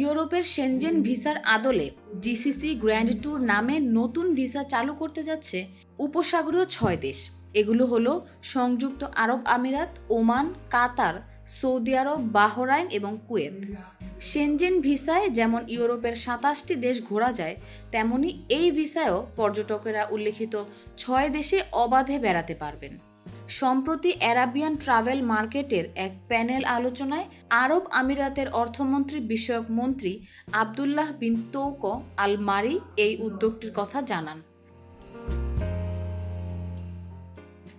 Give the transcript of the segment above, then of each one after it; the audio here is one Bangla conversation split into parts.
ইউরোপের শেনজেন ভিসার আদলে জিসিসি গ্র্যান্ড ট্যুর নামে নতুন ভিসা চালু করতে যাচ্ছে উপসাগরীয় 6 দেশ। এগুলো হলো সংযুক্ত আরব আমিরাত, ওমান, কাতার, সৌদি আরব, বাহরাইন এবং কুয়েত। শেনজেন ভিসায় যেমন ইউরোপের 27টি দেশ ঘোরা যায়, তেমনি এই ভিসায়ও পর্যটকেরা উল্লেখিত 6 দেশে অবাধে বেড়াতে পারবেন। সম্প্রতি অ্যারাবিয়ান ট্রাভেল মার্কেটের এক প্যানেল আলোচনায় আরব আমিরাতের অর্থমন্ত্রী বিষয়ক মন্ত্রী আবদুল্লাহ বিন তৌক আল মারি এই উদ্যোগটির কথা জানান।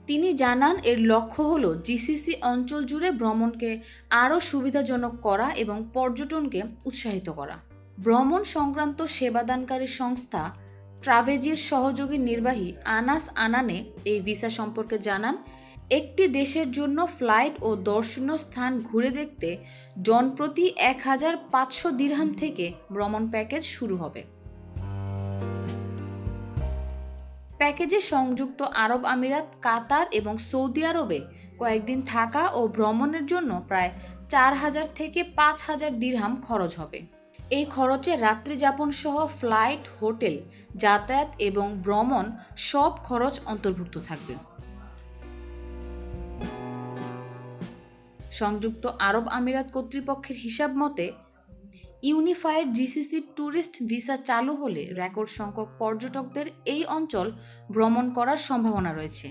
তিনি জানান, এর লক্ষ্য হল জিসিসি অঞ্চল জুড়ে ভ্রমণকে আরও সুবিধাজনক করা এবং পর্যটনকে উৎসাহিত করা। ভ্রমণ সংক্রান্ত সেবাদানকারী সংস্থা ট্রাভেজির সহযোগী নির্বাহী আনাস আনানে এই ভিসা সম্পর্কে জানান, একটি দেশের জন্য ফ্লাইট ও দর্শনীয় স্থান ঘুরে দেখতে জনপ্রতি 1500 দিরহাম থেকে ভ্রমণ প্যাকেজ শুরু হবে। প্যাকেজে সংযুক্ত আরব আমিরাত, কাতার এবং সৌদি আরবে কয়েকদিন থাকা ও ভ্রমণের জন্য প্রায় 4000 থেকে 5000 দিরহাম খরচ হবে। এই খরচে রাত্রিযাপন সহ ফ্লাইট, হোটেল, যাতায়াত এবং ভ্রমণ সব খরচ অন্তর্ভুক্ত থাকবে। সংযুক্ত আরব আমিরাত কর্তৃপক্ষের হিসাব মতে ইউনিফাইড জিসিসি ট্যুরিস্ট ভিসা চালু হলে রেকর্ড সংখ্যক পর্যটকদের এই অঞ্চল ভ্রমণ করার সম্ভাবনা রয়েছে।